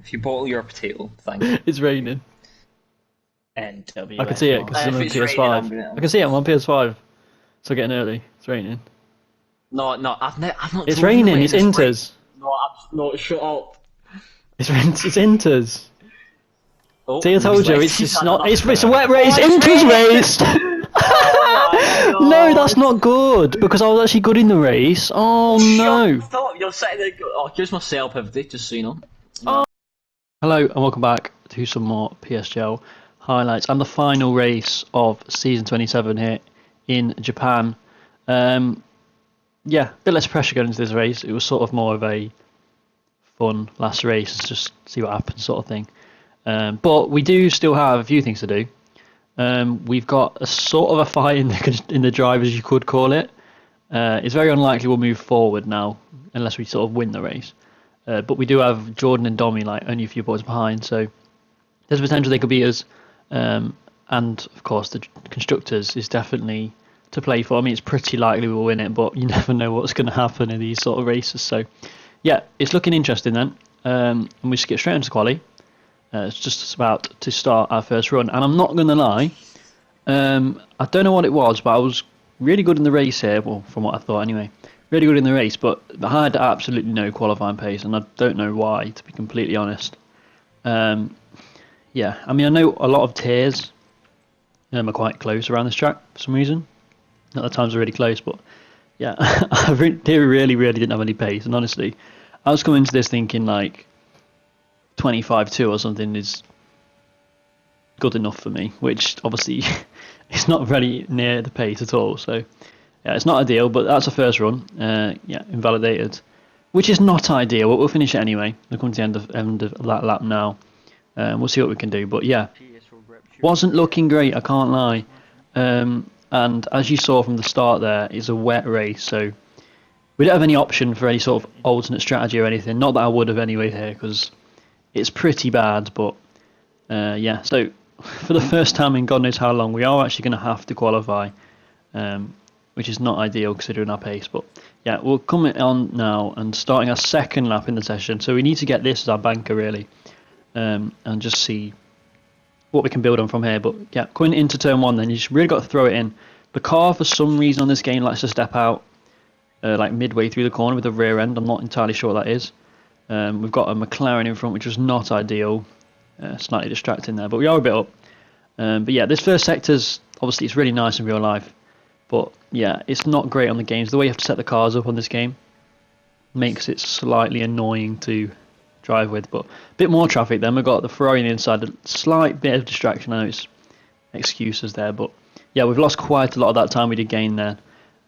If you bottle your potato, thank you. It's raining. I can see it NWF. because it's If on it's raining, I'm PS5. gonna. I can see it. I'm on PS5. So getting early. It's raining. No, no, I've not It's drove in the raining. rain. It's It's rain. Inters. No, no, shut up. It's Inters. Oh, See, I maybe told you. Lex It's has just had not. enough. It's a wet race. Oh, it's Inters raining! race. Oh my No, that's god! not good because I was actually good in the race. Oh Shut no. up! You're sitting there. Oh, here's my self everything, just so you know. Oh. Hello and welcome back to some more PSGL highlights and the final race of season 27 here in Japan. Yeah, a bit less pressure going into this race. It was sort of more of a fun last race, just see what happens sort of thing. But we do still have a few things to do. We've got a sort of a fight in the drivers, you could call it. It's very unlikely we'll move forward now unless we sort of win the race. But we do have Jordan and Domi like only a few points behind, so there's potential they could beat us. And of course, the constructors is definitely to play for. I mean, it's pretty likely we'll win it, but you never know what's going to happen in these sort of races. So, yeah, it's looking interesting then. And we just get straight into quali. It's just about to start our first run, and I'm not going to lie. I don't know what it was, but I was really good in the race here. Well, from what I thought anyway, really good in the race. But I had absolutely no qualifying pace, and I don't know why, to be completely honest. Yeah, I mean, I know a lot of tiers are quite close around this track for some reason. Not the times are really close, but yeah, I really didn't have any pace. And honestly, I was coming into this thinking like 25-2 or something is good enough for me, which obviously it's not really near the pace at all. So yeah, it's not ideal, but that's the first run. Yeah, invalidated, which is not ideal, but we'll finish it anyway. We're coming to the end of that lap now. We'll see what we can do. But yeah, wasn't looking great, I can't lie. And as you saw from the start there, it's a wet race, so we don't have any option for any sort of alternate strategy or anything. Not that I would have anyway here, because it's pretty bad. But yeah, so for the first time in God knows how long, we are actually going to have to qualify, which is not ideal considering our pace. But yeah, we'll come on now and starting our second lap in the session. So we need to get this as our banker really, and just see what we can build on from here. But yeah, going into turn one, then you just really got to throw it in. The car, for some reason on this game, likes to step out like midway through the corner with the rear end. I'm not entirely sure what that is. We've got a McLaren in front, which was not ideal. Slightly distracting there, but we are a bit up. But yeah, this first sector's obviously it's really nice in real life, but yeah, it's not great on the games. The way you have to set the cars up on this game makes it slightly annoying to drive with. But a bit more traffic then. We've got the Ferrari on the inside, a slight bit of distraction. I know it's excuses there, but yeah, we've lost quite a lot of that time we did gain there.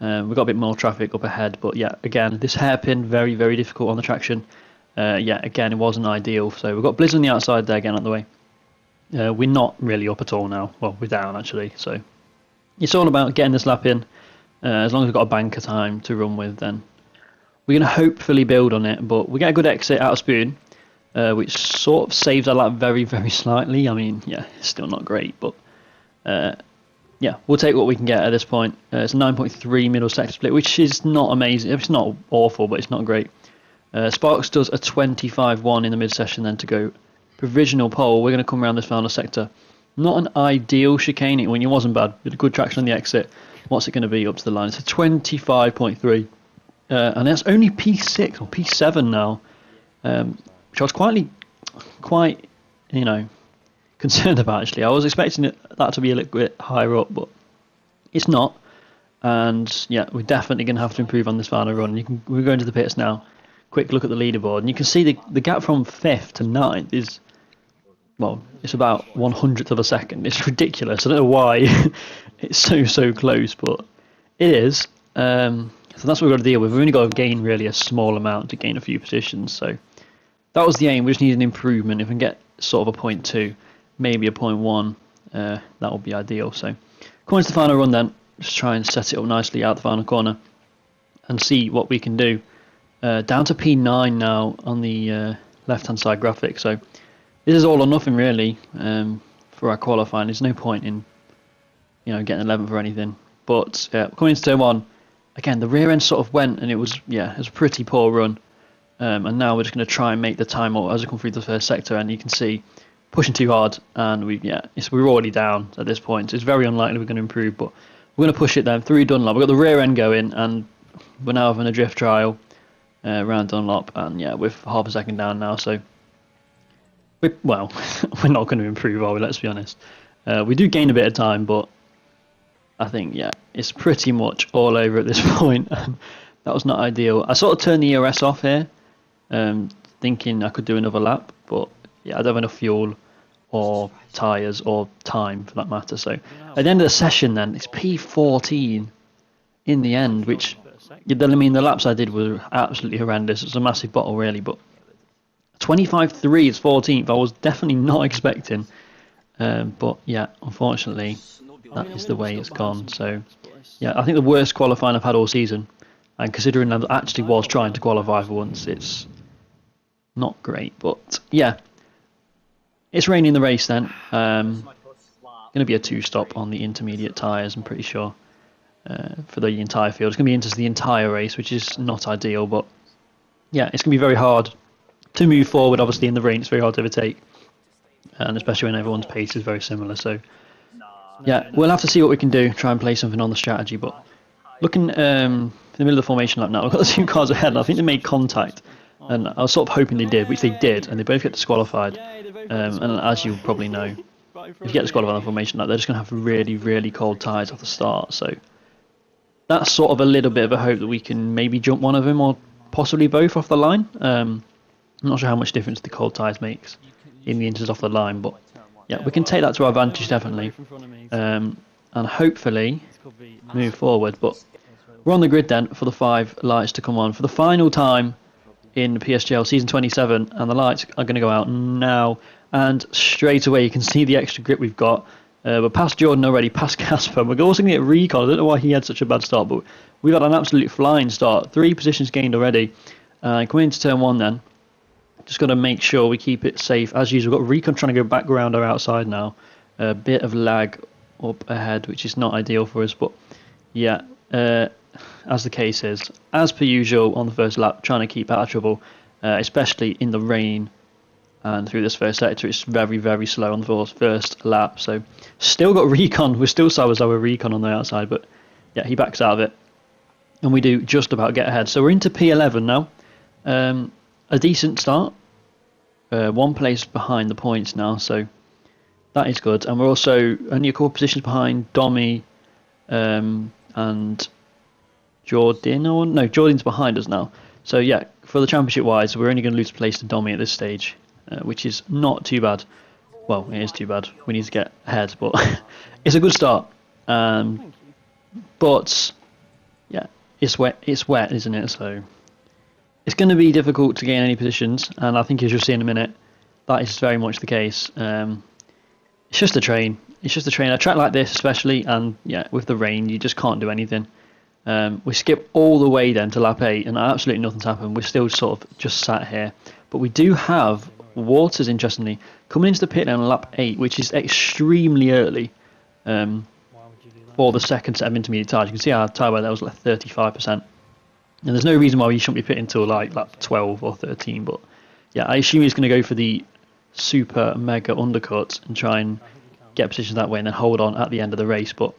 We've got a bit more traffic up ahead, but yeah, again, this hairpin, very difficult on the traction. Yeah, again, it wasn't ideal. So we've got Blizz on the outside there again out the way. We're not really up at all now. Well, we're down actually. So it's all about getting this lap in. As long as we've got a banker time to run with, then we're going to hopefully build on it. But we get a good exit out of Spoon, which sort of saves our lap very slightly. I mean, yeah, it's still not great, but yeah, we'll take what we can get at this point. It's a 9.3 middle sector split, which is not amazing. It's not awful, but it's not great. Sparks does a 25-1 in the mid-session then to go provisional pole. We're going to come around this final sector. Not an ideal chicane. It wasn't bad. With good traction on the exit. What's it going to be up to the line? It's a 25.3. And that's only P6 or P7 now. Which I was quite, concerned about actually. I was expecting that to be a little bit higher up, but it's not. And yeah, we're definitely going to have to improve on this final run. We're going to the pits now. Quick look at the leaderboard, and you can see the gap from 5th to 9th is, well, it's about 1/100th of a second. It's ridiculous. I don't know why it's so close, but it is. So that's what we've got to deal with. We've only got to gain really a small amount to gain a few positions. So that was the aim. We just need an improvement. If we can get sort of a 0.2, maybe a 0.1, that would be ideal. So coming to the final run then, just try and set it up nicely out the final corner and see what we can do. Down to P9 now on the left-hand side graphic. So this is all or nothing really for our qualifying. There's no point in getting 11th or anything. But coming into turn one, again the rear end sort of went, and it was a pretty poor run. And now we're just going to try and make the time up as we come through the first sector, and you can see pushing too hard, and we're already down at this point. So it's very unlikely we're going to improve, but we're going to push it then through Dunlop. We've got the rear end going, and we're now having a drift trial around Dunlop, and yeah, we're half a second down now. So we're not going to improve, are we? Let's be honest. We do gain a bit of time, but I think it's pretty much all over at this point. That was not ideal. I sort of turned the ERS off here, thinking I could do another lap, but yeah, I don't have enough fuel or tyres or time for that matter. So at the end of the session then, it's P14 in the end, which, I mean, the laps I did were absolutely horrendous. It's a massive bottle really, but 25.3 is 14th. I was definitely not expecting, but yeah, unfortunately, that is the way it's gone. So yeah, I think the worst qualifying I've had all season, and considering I actually was trying to qualify for once, it's not great. But yeah, it's raining the race then. Going to be a 2-stop on the intermediate tyres, I'm pretty sure, for the entire field. It's going to be into the entire race, which is not ideal, but yeah, it's going to be very hard to move forward. Obviously in the rain it's very hard to overtake, and especially when everyone's pace is very similar. So yeah, we'll have to see what we can do, try and play something on the strategy. But looking in the middle of the formation lap now, we've got the 2 cars ahead, and I think they made contact, and I was sort of hoping they did, which they did, and they both get disqualified. And as you probably know, if you get disqualified on the formation lap, they're just going to have really, really cold tyres off the start. So that's sort of a little bit of a hope that we can maybe jump one of them, or possibly both, off the line. I'm not sure how much difference the cold tyres makes in the inches off the line, but yeah, we can take that to our advantage definitely, and hopefully move forward. But we're on the grid then for the 5 lights to come on for the final time in PSGL season 27, and the lights are going to go out now, and straight away you can see the extra grip we've got. We're past Jordan already, past Casper. We're also going to get Recon. I don't know why he had such a bad start, but we've had an absolute flying start. 3 positions gained already. Coming into turn 1 then, just got to make sure we keep it safe as usual. We've got Recon trying to go back around our outside now. A bit of lag up ahead, which is not ideal for us, but yeah, as the case is, as per usual on the first lap, trying to keep out of trouble, especially in the rain. And through this first sector, it's very, very slow on the first lap. So still got Recon. We're still Sawazawa Recon on the outside, but yeah, he backs out of it, and we do just about get ahead. So we're into P11 now. A decent start. 1 place behind the points now, so that is good. And we're also only a couple of positions behind Domi and Jordan. No, Jordan's behind us now. So yeah, for the championship wise, we're only going to lose place to Domi at this stage, which is not too bad. Well, it is too bad. We need to get ahead, but it's a good start. But yeah, it's wet. It's wet, isn't it? So it's going to be difficult to gain any positions, and I think as you'll see in a minute, that is very much the case. It's just a train. It's just a train. A track like this especially, and yeah, with the rain, you just can't do anything. We skip all the way then to lap 8, and absolutely nothing's happened. We're still sort of just sat here. But we do have Waters, interestingly, coming into the pit lane on lap 8, which is extremely early for the second set of intermediate tyres. You can see our tyre wear there was like 35%. And there's no reason why we shouldn't be pitting until like lap 12 or 13. But yeah, I assume he's going to go for the super mega undercut and try and get positions that way and then hold on at the end of the race. But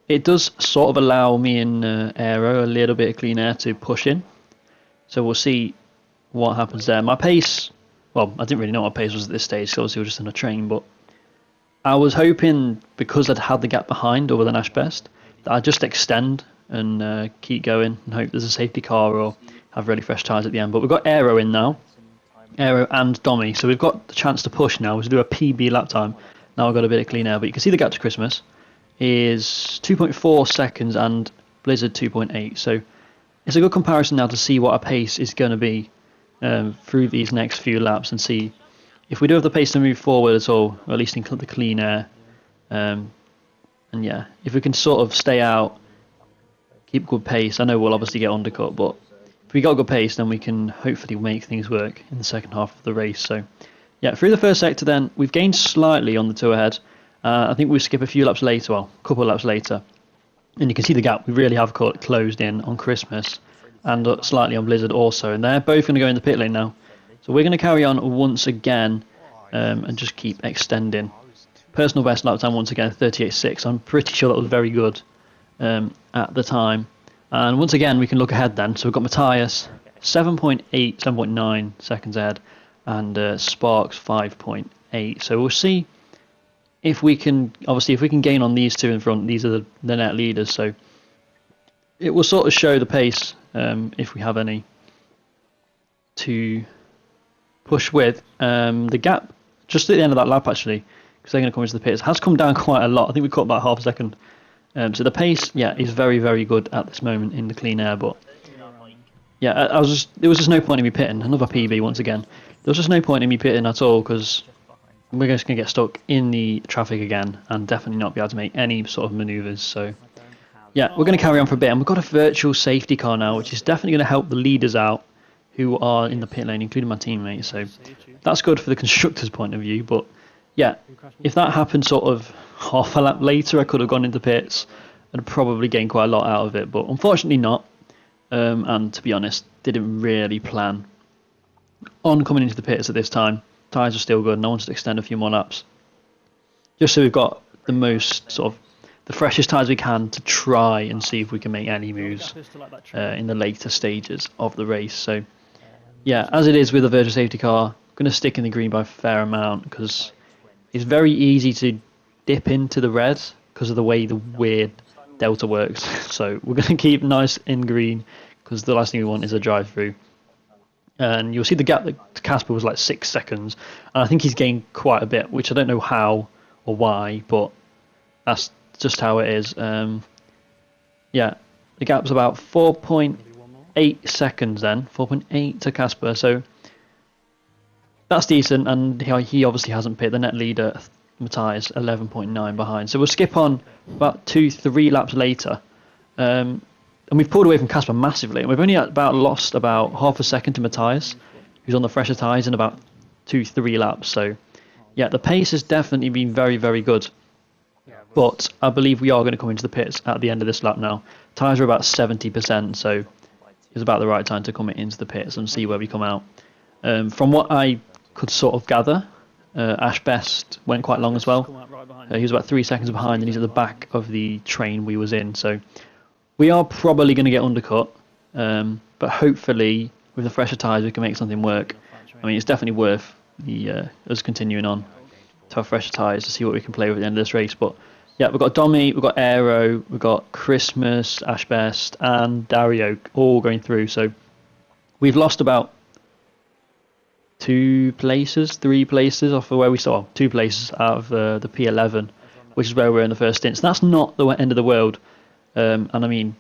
it does sort of allow me and Aero a little bit of clean air to push in. So we'll see what happens there. My pace, well, I didn't really know what my pace was at this stage, so obviously we were just on a train, but I was hoping, because I'd had the gap behind over the Nash Best, that I'd just extend and keep going and hope there's a safety car or have really fresh tyres at the end. But we've got Aero in now, Aero and Domi, so we've got the chance to push now. We'll do a PB lap time. Now I've got a bit of clean air, but you can see the gap to Christmas is 2.4 seconds and Blizzard 2.8, so it's a good comparison now to see what our pace is going to be through these next few laps, and see if we do have the pace to move forward at all, or at least in the clean air. And yeah, if we can sort of stay out, keep good pace. I know we'll obviously get undercut, but if we got good pace, then we can hopefully make things work in the second half of the race. So yeah, through the first sector then, we've gained slightly on the two ahead. I think we'll skip a few laps later, well, a couple of laps later, and you can see the gap. We really have closed in on Christmas. and slightly on Blizzard also, and they're both going to go in the pit lane now. So we're going to carry on once again and just keep extending. Personal best lap time once again 38.6. I'm pretty sure that was very good at the time. And once again we can look ahead then. So we've got Matthias 7.8, 7.9 seconds ahead, and Sparks 5.8. So we'll see if we can, obviously if we can gain on these two in front. These are the net leaders, so it will sort of show the pace if we have any to push with. The gap just at the end of that lap actually, because they're going to come into the pits, has come down quite a lot. I think we caught about half a second. So the pace, yeah, is very, very good at this moment in the clean air. But yeah, there was just no point in me pitting. Another PB once again. There was just no point in me pitting at all, because we're just going to get stuck in the traffic again and definitely not be able to make any sort of manoeuvres. So yeah, we're going to carry on for a bit, and we've got a virtual safety car now, which is definitely going to help the leaders out who are in the pit lane, including my teammates. So that's good for the constructors' point of view. But yeah, if that happened sort of half a lap later, I could have gone into pits and probably gained quite a lot out of it. But unfortunately not. And to be honest, didn't really plan on coming into the pits at this time. Tyres are still good, and I wanted to extend a few more laps, just so we've got the most sort of the freshest tyres we can to try and see if we can make any moves in the later stages of the race. So yeah, as it is with the virtual safety car, I'm going to stick in the green by a fair amount, because it's very easy to dip into the red because of the way the weird delta works. So we're going to keep nice in green, because the last thing we want is a drive through. And you'll see the gap that Casper was like 6 seconds, and I think he's gained quite a bit, which I don't know how or why, but that's just how it is. Yeah, the gap's about 4.8 seconds then, 4.8 to Casper, so that's decent. And he obviously hasn't picked the net leader, Matthias, 11.9 behind. So we'll skip on about 2-3 laps later, and we've pulled away from Casper massively, and we've only lost about half a second to Matthias, who's on the fresher tyres, in about 2-3 laps. So yeah, the pace has definitely been very, very good. But I believe we are going to come into the pits at the end of this lap now. Tyres are about 70%, so it's about the right time to come into the pits and see where we come out. From what I could sort of gather, Ash Best went quite long as well. He was about 3 seconds behind, and he's at the back of the train we was in. So we are probably going to get undercut, but hopefully with the fresher tyres we can make something work. I mean, it's definitely worth us continuing on to have fresher tyres to see what we can play with at the end of this race. But yeah, we've got Domi, we've got Aero, we've got Christmas, Ash Best, and Dario all going through. So we've lost about 3 places off of where we saw, 2 places out of the P11, which is where we're in the first stint. So that's not the end of the world. And I mean,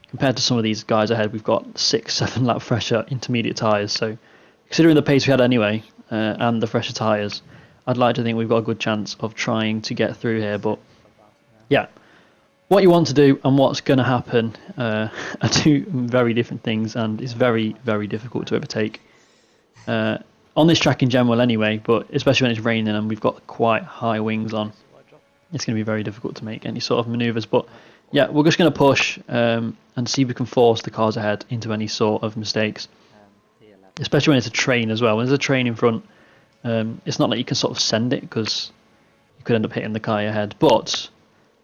compared to some of these guys ahead, we've got 6-7 lap fresher intermediate tyres. So considering the pace we had anyway, and the fresher tyres, I'd like to think we've got a good chance of trying to get through here. But yeah, what you want to do and what's going to happen are 2 very different things, and it's very, very difficult to overtake on this track in general anyway, but especially when it's raining and we've got quite high wings on, it's going to be very difficult to make any sort of manoeuvres. But yeah, we're just going to push and see if we can force the cars ahead into any sort of mistakes, especially when it's a train as well. When there's a train in front, it's not like you can sort of send it, because you could end up hitting the car ahead. But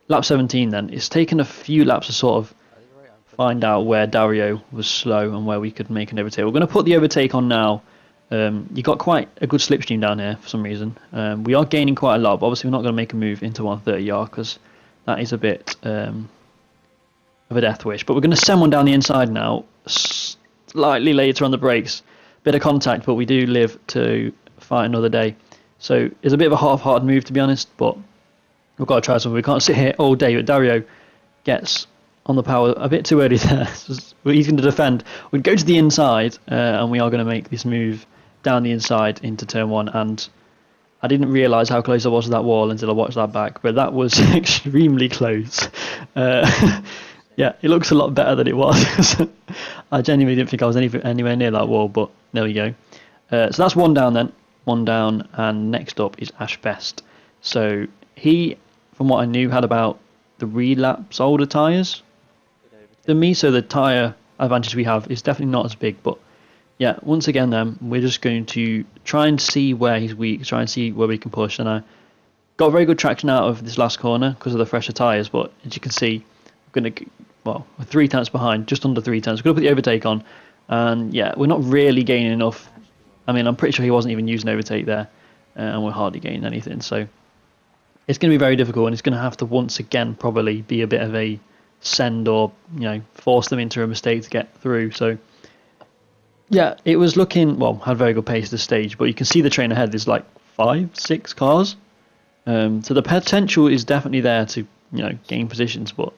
lap 17 then, it's taken a few laps to sort of find out where Dario was slow and where we could make an overtake. We're going to put the overtake on now. You got quite a good slipstream down here for some reason. We are gaining quite a lot, but obviously we're not going to make a move into 130 yard, because that is a bit of a death wish. But we're going to send one down the inside now, slightly later on the brakes. Bit of contact, but we do live to fight another day. So it's a bit of a half-hearted move, to be honest, but we've got to try something. We can't sit here all day. But Dario gets on the power a bit too early there. He's going to defend. We go to the inside, and we are going to make this move down the inside into turn 1. And I didn't realise how close I was to that wall until I watched that back, but that was extremely close. Yeah, it looks a lot better than it was. I genuinely didn't think I was anywhere near that wall, but there we go. So that's 1 down then. 1 down, and next up is Ash Best. So he, from what I knew, had about 3 laps older tyres than me, so the tyre advantage we have is definitely not as big. But yeah, once again, then we're just going to try and see where he's weak, try and see where we can push. And I got very good traction out of this last corner because of the fresher tyres. But as you can see, we're going to, well, we're 3 tenths behind, just under 3 tenths. We're going to put the overtake on, and yeah, we're not really gaining enough. I mean, I'm pretty sure he wasn't even using overtake there, and we're hardly gaining anything. So it's going to be very difficult, and it's going to have to once again probably be a bit of a send, or force them into a mistake to get through. So yeah, it was looking, well, had very good pace at this stage, but you can see the train ahead. There's like 5, 6 cars, so the potential is definitely there to gain positions, but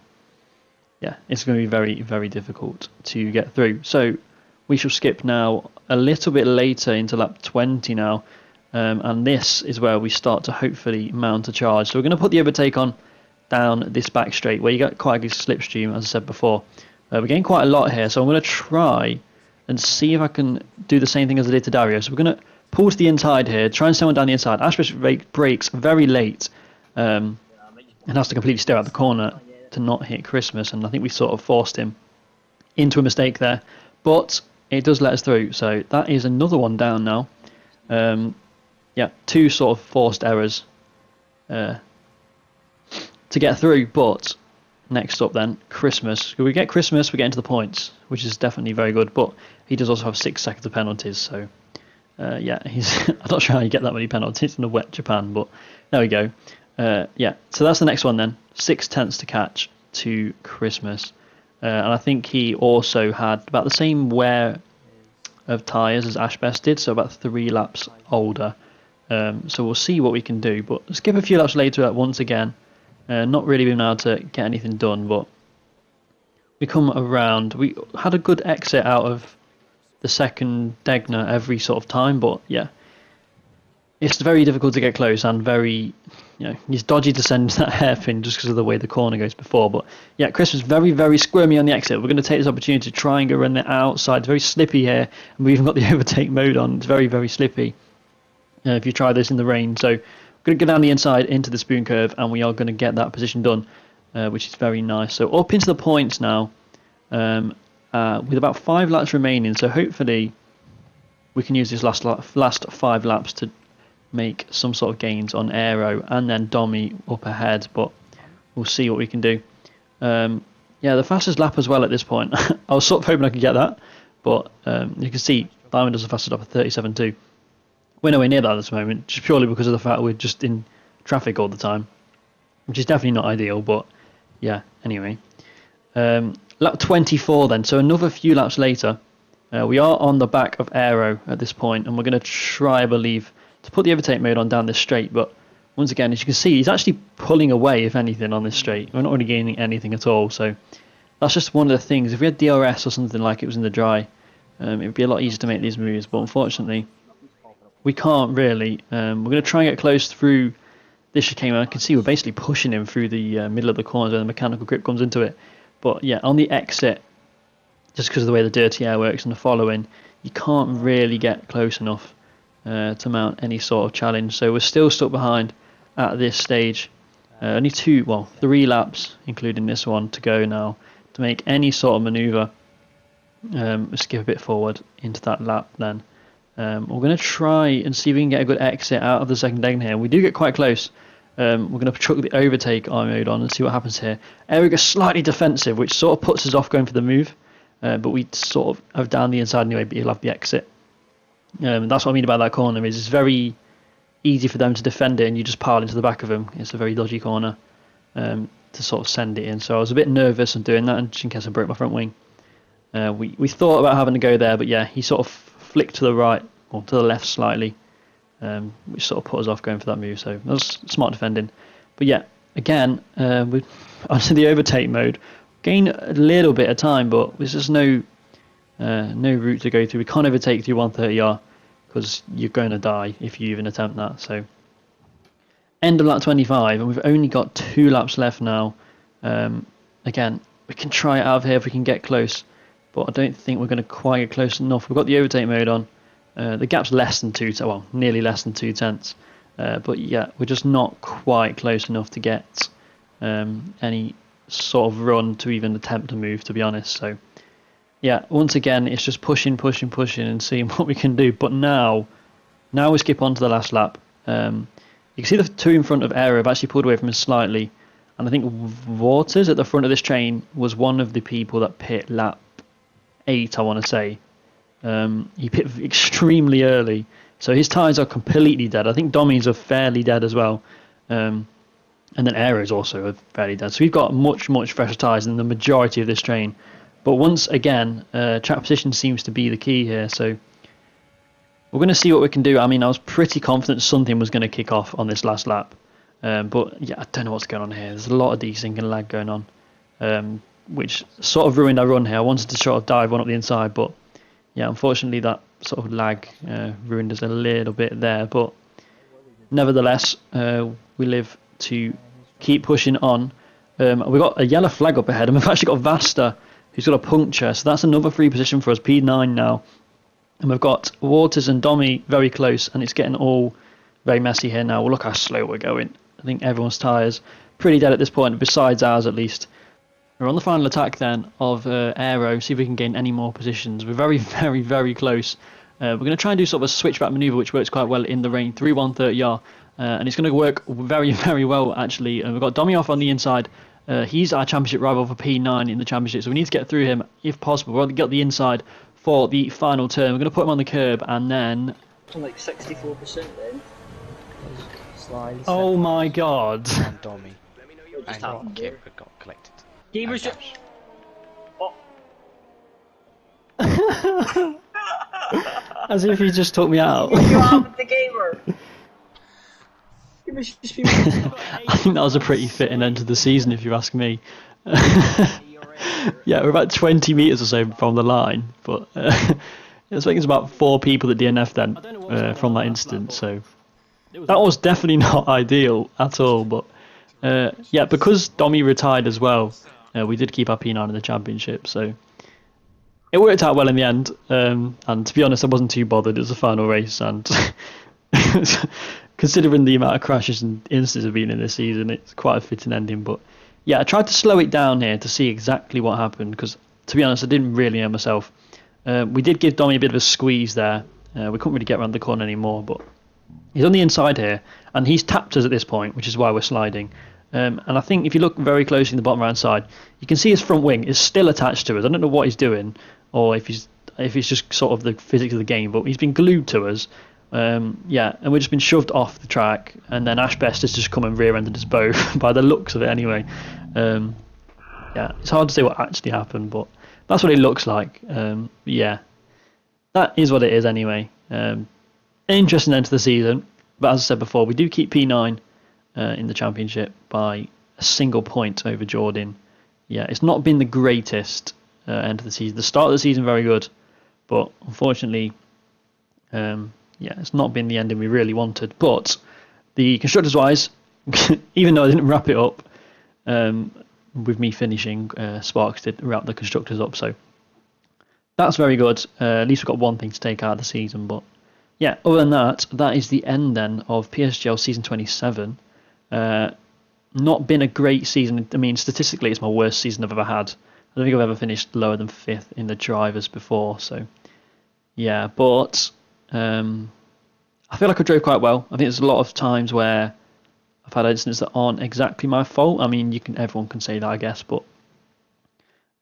yeah, it's going to be very, very difficult to get through. So we shall skip now a little bit later into lap 20 now. And this is where we start to hopefully mount a charge. So we're going to put the overtake on down this back straight where you get quite a good slipstream, as I said before. We're getting quite a lot here, so I'm going to try and see if I can do the same thing as I did to Dario. So we're going to pull to the inside here, try and someone down the inside. Ashbridge brakes very late and has to completely steer out the corner to not hit Christmas, and I think we sort of forced him into a mistake there. But it does let us through, so that is another one down now. Yeah, 2 sort of forced errors to get through, but next up then, Christmas. If we get Christmas, we get into the points, which is definitely very good, but he does also have 6 seconds of penalties, so yeah, I'm not sure how you get that many penalties in a wet Japan, but there we go. Yeah, so that's the next one then, 6 tenths to catch to Christmas, and I think he also had about the same wear of tyres as Ashbest did, so about 3 laps older. So we'll see what we can do, but skip a few laps later once again. Not really been able to get anything done, but we come around. We had a good exit out of the second Degner every sort of time, but yeah, it's very difficult to get close and very, it's dodgy to send that hairpin just because of the way the corner goes before. But yeah, Chris was very, very squirmy on the exit. We're going to take this opportunity to try and go run the outside. It's very slippy here, and we've even got the overtake mode on. It's very, very slippy. If you try this in the rain. So we're going to go down the inside into the spoon curve, and we are going to get that position done, which is very nice. So up into the points now, with about 5 laps remaining. So hopefully we can use this last 5 laps to make some sort of gains on Aero and then Domi up ahead, but we'll see what we can do. Yeah, the fastest lap as well at this point. I was sort of hoping I could get that, but you can see Diamond does the fastest lap at 37.2. We're nowhere near that at this moment, just purely because of the fact we're just in traffic all the time, which is definitely not ideal, but yeah, anyway. Lap 24 then, so another few laps later, we are on the back of Aero at this point, and we're going to try, I believe, to put the overtake mode on down this straight, but once again, as you can see, he's actually pulling away, if anything, on this straight. We're not really gaining anything at all, so that's just one of the things. If we had DRS or something like it was in the dry, it would be a lot easier to make these moves, but unfortunately, we can't really. We're going to try and get close through this chicane. I can see we're basically pushing him through the middle of the corner where the mechanical grip comes into it. But yeah, on the exit, just because of the way the dirty air works and the following, you can't really get close enough to mount any sort of challenge. So we're still stuck behind at this stage. Only 3 laps, including this one, to go now to make any sort of manoeuvre. Skip a bit forward into that lap then. We're going to try and see if we can get a good exit out of the second Degner here. We do get quite close. We're going to chuck the overtake I mode on and see what happens here. Eric is slightly defensive, which sort of puts us off going for the move. But we sort of have down the inside anyway, but he'll have the exit. That's what I mean about that corner, is it's very easy for them to defend it and you just pile into the back of him. It's a very dodgy corner to sort of send it in. So I was a bit nervous on doing that, and just in case I broke my front wing. We thought about having to go there, but yeah, he sort of flicked to the right, or to the left slightly, which sort of put us off going for that move, so that was smart defending. But yeah, again, we're onto the overtake mode. Gain a little bit of time, but there's just no route to go through. We can't overtake through 130R, because you're going to die if you even attempt that. So end of lap 25, and we've only got 2 laps left now. Again, we can try it out of here if we can get close, but I don't think we're going to quite get close enough. We've got the overtake mode on. The gap's less than 2, well, nearly less than 2 tenths. But yeah, we're just not quite close enough to get any sort of run to even attempt to move, to be honest. So yeah, once again, it's just pushing, pushing, pushing, and seeing what we can do. But now we skip on to the last lap. You can see the two in front of Aero have actually pulled away from us slightly, and I think Waters at the front of this train was one of the people that pit lap 8, I want to say. He pit extremely early, so his tyres are completely dead. I think Dommy's are fairly dead as well, and then Aero's also fairly dead. So we've got much, much fresher tyres than the majority of this train. But once again, track position seems to be the key here, so we're going to see what we can do. I mean, I was pretty confident something was going to kick off on this last lap, but yeah, I don't know what's going on here. There's a lot of desync and lag going on, which sort of ruined our run here. I wanted to sort of dive one up the inside, but yeah, unfortunately that sort of lag ruined us a little bit there. But nevertheless, we live to keep pushing on. We've got a yellow flag up ahead, and we've actually got Vasta, who's got a puncture, so that's another free position for us, P9 now. And we've got Waters and Dommy very close, and it's getting all very messy here now. Well, look how slow we're going. I think everyone's tyres pretty dead at this point, besides ours at least. We're on the final attack then of Aero, see if we can gain any more positions. We're very, very, very close. We're going to try and do sort of a switchback manoeuvre, which works quite well in the rain, 3-1-30R. And it's going to work very, very well, actually. And we've got Dommy off on the inside. He's our championship rival for P9 in the championship, so we need to get through him if possible. We'll get the inside for the final turn. We're going to put him on the curb, and then... Like 64% then. Slightly Oh my god. and Dommy. Just And Kip got collected. He was And just... Dash. As if he just took me out. You are the gamer! He was just being... I think that was a pretty fitting end to the season, if you ask me. Yeah, we're about 20 metres or so from the line, but it's like it's about 4 people at DNF then from that incident, so that was definitely not ideal at all. But yeah, because Dommy retired as well, we did keep our P9 in the championship, so it worked out well in the end. And to be honest, I wasn't too bothered. It was the final race, and considering the amount of crashes and incidents have been in this season, it's quite a fitting ending. But yeah, I tried to slow it down here to see exactly what happened, because to be honest, I didn't really know myself. We did give Dommy a bit of a squeeze there. We couldn't really get around the corner anymore, but he's on the inside here, and he's tapped us at this point, which is why we're sliding. And I think if you look very closely in the bottom right side, you can see his front wing is still attached to us. I don't know what he's doing, or if it's just sort of the physics of the game, but he's been glued to us. Yeah, and we've just been shoved off the track, and then Ashbest has just come and rear-ended us both, by the looks of it anyway. Yeah, it's hard to say what actually happened, but that's what it looks like. Yeah, that is what it is anyway. Interesting end to the season, but as I said before, we do keep P9 in the championship by a single point over Jordan. Yeah, it's not been the greatest end of the season. The start of the season very good, but unfortunately, yeah, it's not been the ending we really wanted. But the constructors wise, even though I didn't wrap it up with me finishing, Sparks did wrap the constructors up, so that's very good. At least we've got one thing to take out of the season. But yeah, other than that, that is the end then of PSGL season 27. Not been a great season. I mean, statistically, it's my worst season I've ever had. I don't think I've ever finished lower than 5th in the drivers before. So yeah, but I feel like I drove quite well. I think there's a lot of times where I've had incidents that aren't exactly my fault. I mean, everyone can say that, I guess, but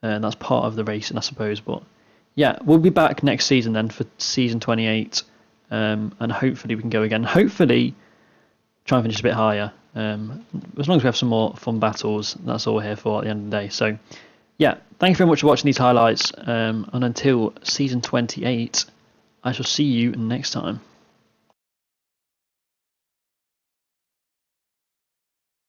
that's part of the racing, I suppose. But yeah, we'll be back next season then for season 28, and hopefully we can go again. Hopefully try and finish a bit higher. As long as we have some more fun battles, that's all we're here for at the end of the day. So yeah, thank you very much for watching these highlights, and until season 28, I shall see you next time.